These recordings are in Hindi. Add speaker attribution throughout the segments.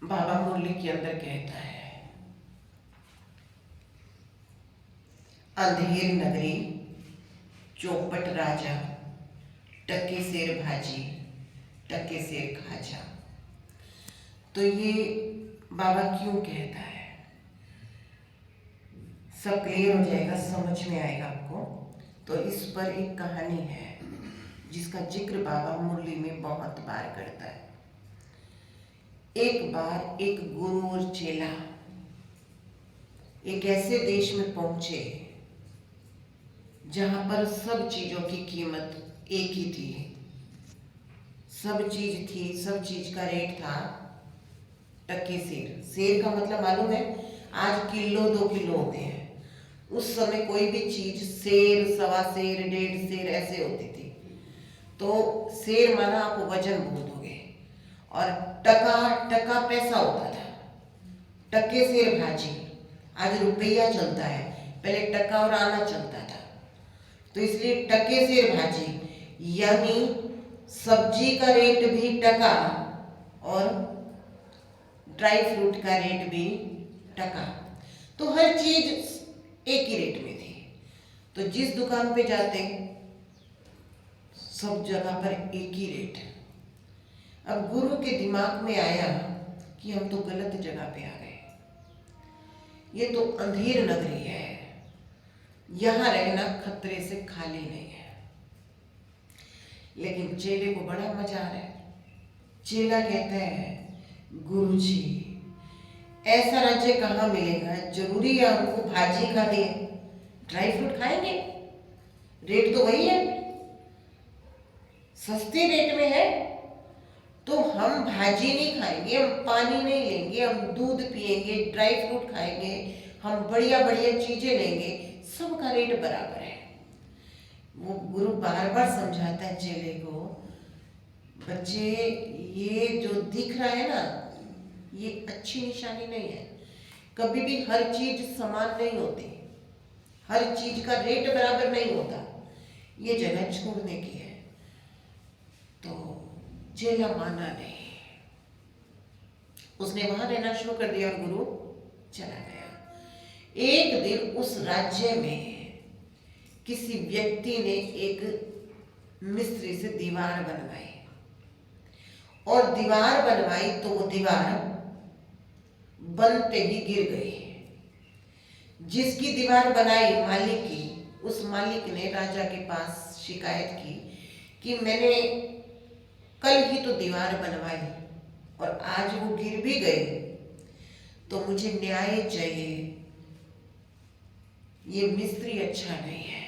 Speaker 1: बाबा मुरली के अंदर कहता है, अंधेर नगरी चौपट राजा, टके शेर भाजी टके शेर खाजा। तो ये बाबा क्यों कहता है, सब क्लियर हो जाएगा, समझ में आएगा आपको। तो इस पर एक कहानी है जिसका जिक्र बाबा मुरली में बहुत बार करता है। एक बार एक गुरु और चेला एक ऐसे देश में पहुंचे जहां पर सब चीजों की कीमत एक ही थी। सब चीज थी, सब चीज का रेट था टके शेर। शेर का मतलब मालूम है, आज किलो 2 किलो होते हैं। उस समय कोई भी चीज शेर, सवा शेर, 1.5 शेर ऐसे होती थी। तो शेर माना आप वजन बहुत हो गए, और टका पैसा होता था। टके शेर भाजी, आज रुपया चलता है, पहले टका और आना चलता था। तो इसलिए टके शेर भाजी यानी सब्जी का रेट भी टका और ड्राई फ्रूट का रेट भी टका। तो हर चीज एक ही रेट में थी। तो जिस दुकान पे जाते सब जगह पर एक ही रेट है। अब गुरु के दिमाग में आया कि हम तो गलत जगह पे आ गए, ये तो अंधेर नगरी है, यहां रहना खतरे से खाली नहीं है। लेकिन चेले को बड़ा मजा आ रहा है। चेला कहता है, गुरु जी ऐसा राज्य कहाँ मिलेगा, जरूरी है हमको भाजी खानी है, ड्राई फ्रूट खाएंगे, रेट तो वही है, सस्ते रेट में है। तो हम भाजी नहीं खाएंगे, हम पानी नहीं लेंगे, हम दूध पिएंगे, ड्राई फ्रूट खाएंगे, हम बढ़िया बढ़िया चीजें लेंगे, सबका रेट बराबर है। वो गुरु बार बार समझाता है चेले को, बच्चे ये जो दिख रहा है ना, ये अच्छी निशानी नहीं है। कभी भी हर चीज समान नहीं होती, हर चीज का रेट बराबर नहीं होता, ये जगह छोड़ने की है। तो चेला माना नहीं, उसने वहां रहना शुरू कर दिया और गुरु चला गया। एक दिन उस राज्य में किसी व्यक्ति ने एक मिस्त्री से दीवार बनवाई, और दीवार बनवाई तो वो दीवार बनते ही गिर गई। जिसकी दीवार बनाई मालिक की, उस मालिक ने राजा के पास शिकायत की कि मैंने कल ही तो दीवार बनवाई और आज वो गिर भी गई, तो मुझे न्याय चाहिए, ये मिस्त्री अच्छा नहीं है,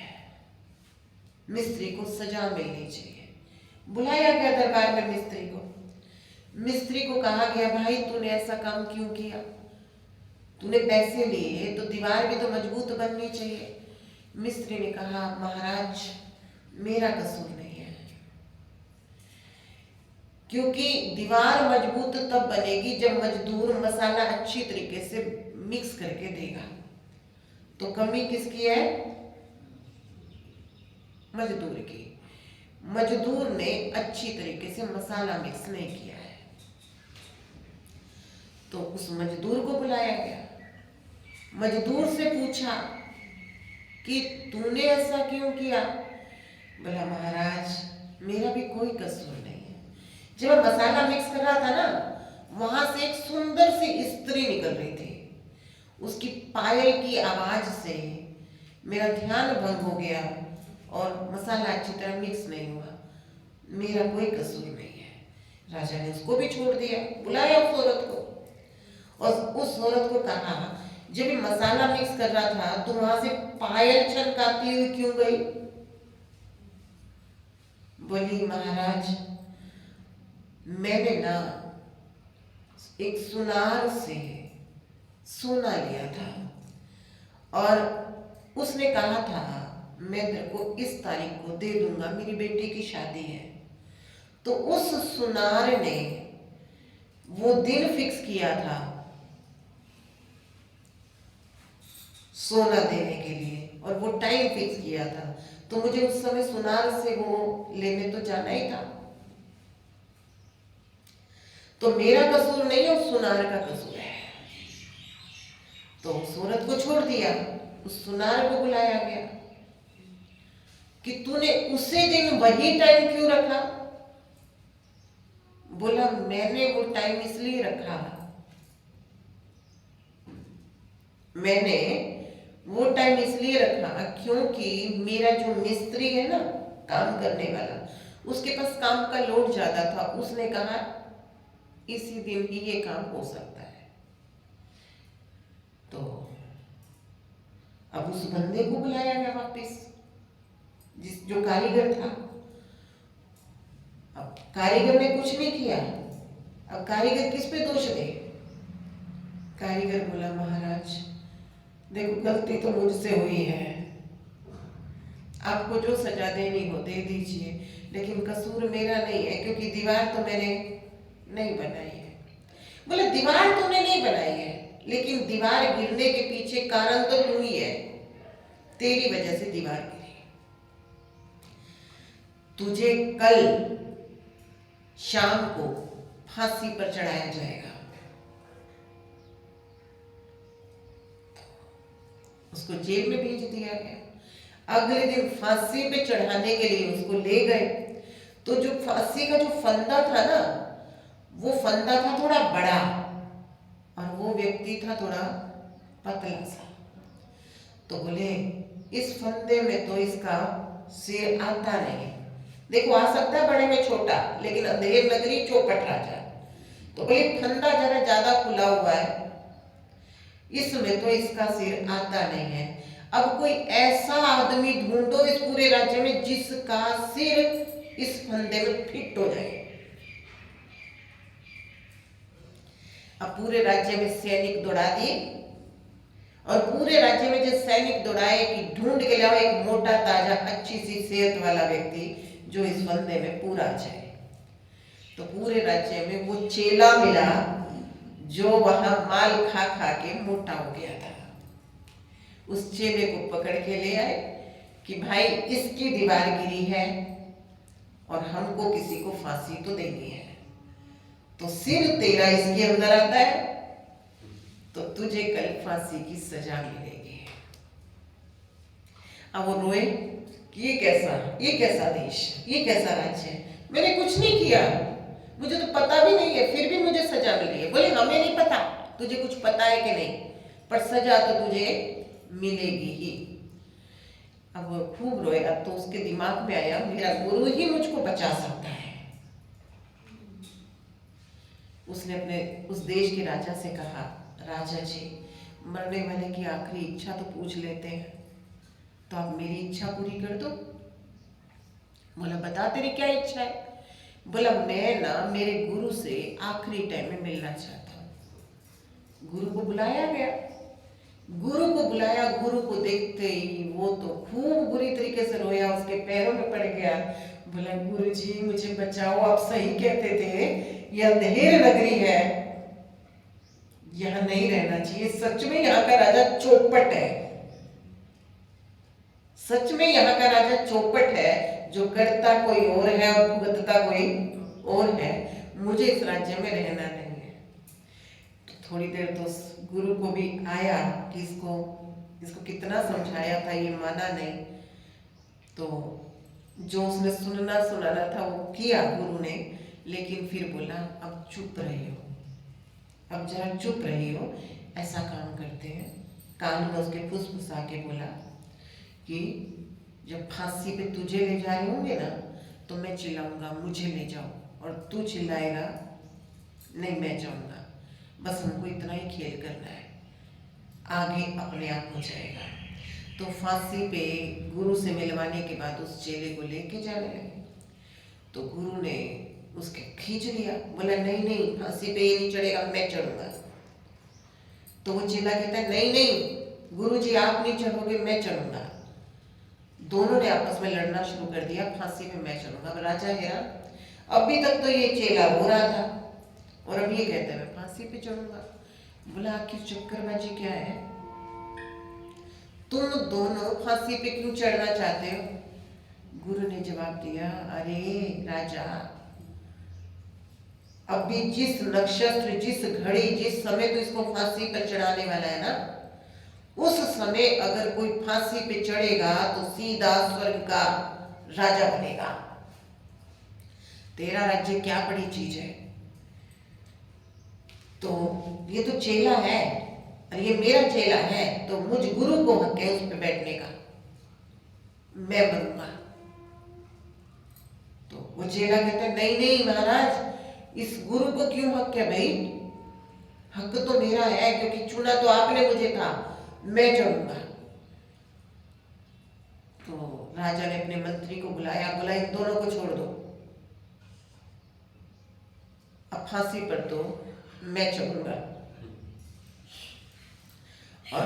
Speaker 1: मिस्त्री को सजा मिलनी चाहिए। बुलाया गया दरबार में मिस्त्री को। मिस्त्री को कहा गया, भाई तूने ऐसा काम क्यों किया, तूने पैसे लिए तो दीवार भी तो मजबूत बननी चाहिए। मिस्त्री ने कहा, महाराज मेरा कसूर नहीं है, क्योंकि दीवार मजबूत तब बनेगी जब मजदूर मसाला अच्छी तरीके से मिक्स करके देगा। तो कमी किसकी है, मजदूर की। मजदूर ने अच्छी तरीके से मसाला मिक्स नहीं किया है। तो उस मजदूर को बुलाया गया, मजदूर से पूछा कि तूने ऐसा क्यों किया। बोला, महाराज मेरा भी कोई कसूर नहीं है। जब मैं मसाला मिक्स कर रहा था ना, वहां से एक सुंदर सी स्त्री निकल रही थी, उसकी पायल की आवाज से मेरा ध्यान भंग हो गया और मसाला अच्छी तरह मिक्स नहीं हुआ, मेरा कोई कसूर नहीं है। राजा ने उसको भी छोड़ दिया, बुलाया उस औरत को, और उस औरत को कहा, जब ये मसाला मिक्स कर रहा था तो वहां से पायल छनकाती हुई क्यों गई। बोली, महाराज मैंने ना एक सुनार से सोना लिया था और उसने कहा था मैं तेरे को इस तारीख को दे दूंगा, मेरी बेटी की शादी है। तो उस सुनार ने वो दिन फिक्स किया था सोना देने के लिए, और वो टाइम फिक्स किया था, तो मुझे उस समय सुनार से वो लेने तो जाना ही था। तो मेरा कसूर नहीं है, उस सुनार का कसूर है। तो उस औरत को छोड़ दिया, उस सुनार को बुलाया गया कि तूने उसी दिन वही टाइम क्यों रखा? बोला मैंने वो टाइम इसलिए रखा, मैंने वो टाइम इसलिए रखा क्योंकि मेरा जो मिस्त्री है ना, काम करने वाला, उसके पास काम का लोड ज्यादा था। उसने कहा इसी दिन ही ये काम हो सकता है। तो अब उस बंदे को बुलाया गया वापस, जो कारीगर था। अब कारीगर ने कुछ नहीं किया, अब कारीगर किस पे दोष दे? कारीगर बोला महाराज देखो गलती तो मुझसे हुई है, आपको जो सजा देनी हो दे दीजिए, लेकिन कसूर मेरा नहीं है क्योंकि दीवार तो मैंने नहीं बनाई है। बोले दीवार तूने नहीं बनाई है, लेकिन दीवार गिरने के पीछे कारण तो तू ही है, तेरी वजह से दीवार गिरी। तुझे कल शाम को फांसी पर चढ़ाया जाएगा। उसको जेल में भेज दिया गया। अगले दिन फांसी पे चढ़ाने के लिए उसको ले गए, तो जो फांसी का जो फंदा था ना, वो फंदा था थोड़ा बड़ा और वो व्यक्ति था थोड़ा पतला सा। तो बोले इस फंदे में तो इसका सिर आता नहीं। देखो आ सकता है बड़े में छोटा, लेकिन अंधेर नगरी चौपट राजा। तो बोले फंदा जरा ज्यादा खुला हुआ है, इसमें तो इसका सिर आता नहीं है। अब कोई ऐसा आदमी ढूंढो इस पूरे राज्य में जिसका सिर इस फंदे में फिट हो जाए। अब पूरे राज्य में सैनिक दौड़ा दिए, और पूरे राज्य में जो सैनिक दौड़ाए कि ढूंढ के लाओ एक मोटा ताजा अच्छी सी सेहत वाला व्यक्ति जो इस फंदे में पूरा जाए। तो पूरे राज्य में वो चेला मिला जो वहां माल खा खा के मोटा हो गया था। उस चेले को पकड़ के ले आए कि भाई इसकी दीवार गिरी है और हमको किसी को फांसी तो देनी है, तो सिर तेरा इसके अंदर आता है तो तुझे कल फांसी की सजा मिलेगी। अब वो रोए कि ये कैसा देश, ये कैसा राज्य है, मैंने कुछ नहीं किया, मुझे तो पता भी नहीं है, फिर भी मुझे सजा मिली है। बोले हमें नहीं पता तुझे कुछ पता है कि नहीं, पर सजा तो तुझे मिलेगी ही। अब वो खूब रोएगा, तो उसके दिमाग में आया मेरा गुरु ही मुझको बचा सकता है। उसने अपने उस देश के राजा से कहा, राजा जी मरने वाले की आखिरी इच्छा तो पूछ लेते हैं, तो आप मेरी इच्छा पूरी कर दो। बोला बता तेरी क्या इच्छा है? बोला मैं ना मेरे गुरु से आखिरी टाइम में मिलना चाहता हूँ। गुरु को बुलाया गया, गुरु को बुलाया, गुरु को देखते ही वो तो खूब बुरी तरीके से रोया, उसके पैरों में पड़ गया। बोला गुरु जी मुझे बचाओ, आप सही कहते थे, यह अंधेर नगरी है, यहाँ नहीं रहना चाहिए, सच में यहाँ का राजा चौपट है, सच में यहाँ का राजा चौपट है, जो करता कोई और है और भुगतता कोई और है, मुझे इस राज्य में रहना नहीं है। तो थोड़ी देर तो गुरु को भी आया कि इसको कितना समझाया था, ये माना नहीं। तो जो उसने सुनाना था वो किया गुरु ने, लेकिन फिर बोला अब चुप रही हो, अब जरा चुप रही हो, ऐसा काम करते हैं। कान में उसके फुसफुसा के बोला कि जब फांसी पे तुझे ले जा रहे होंगे ना, तो मैं चिल्लाऊंगा मुझे ले जाओ, और तू चिल्लाएगा नहीं मैं जाऊंगा, बस हमको इतना ही खेल करना है, आगे अपने आप हो जाएगा। तो फांसी पे गुरु से मिलवाने के बाद उस चेले को लेके जाने लगे। तो गुरु ने उसके खींच लिया, बोला नहीं नहीं फांसी पे ये नहीं चढ़ेगा, मैं चढ़ूंगा। तो वो चेला कहता है नहीं नहीं गुरुजी आप नहीं चढ़ोगे, मैं चढ़ूंगा। दोनों ने आपस में लड़ना शुरू कर दिया, फांसी पे मैं चढ़ूंगा। अब राजा हैरान, अभी तक तो ये चेला हो रहा था और अब ये कहता है मैं फांसी पे चढ़ूंगा। बोला आखिर चक्करबाजी क्या है, तुम दोनों फांसी पे क्यों चढ़ना चाहते हो? गुरु ने जवाब दिया, अरे राजा अभी जिस नक्षत्र, जिस घड़ी, जिस समय तो इसको फांसी पर चढ़ाने वाला है ना, उस समय अगर कोई फांसी पे चढ़ेगा तो सीधा स्वर्ग का राजा बनेगा। तेरा राज्य क्या बड़ी चीज है। तो ये तो चेला है और ये मेरा चेला है, तो मुझ गुरु को हक है उस पे बैठने का, मैं बनूंगा। तो वो चेला कहता है नहीं नहीं महाराज, इस गुरु को क्यों हक है भाई, हक तो मेरा है क्योंकि चुना तो आपने मुझे था, मैं चढ़ूंगा। तो राजा ने अपने मंत्री को बुलाया, बोला इन दोनों को छोड़ दो, अब फांसी पर तो मैं चढ़ूंगा। और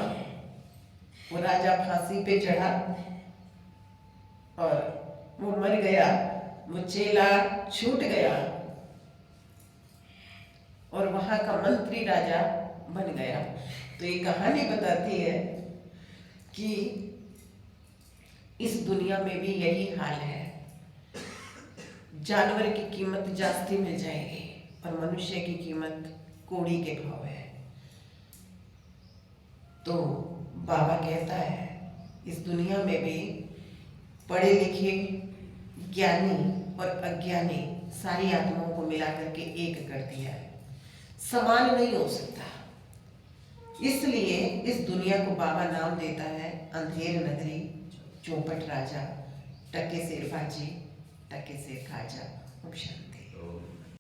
Speaker 1: वो राजा फांसी पे चढ़ा और वो मर गया, वो चेला छूट गया और वहां का मंत्री राजा बन गया। तो ये कहानी बताती है कि इस दुनिया में भी यही हाल है, जानवर की कीमत जास्ती मिल जाएगी और मनुष्य की कीमत कोड़ी के भाव है। तो बाबा कहता है इस दुनिया में भी पढ़े लिखे, ज्ञानी और अज्ञानी सारी आत्माओं को मिला करके एक कर दिया है, समान नहीं हो सकता। इसलिए इस दुनिया को बाबा नाम देता है अंधेर नगरी, चौपट राजा, टके सिर बाजी, टके सिर खाजा। शांति।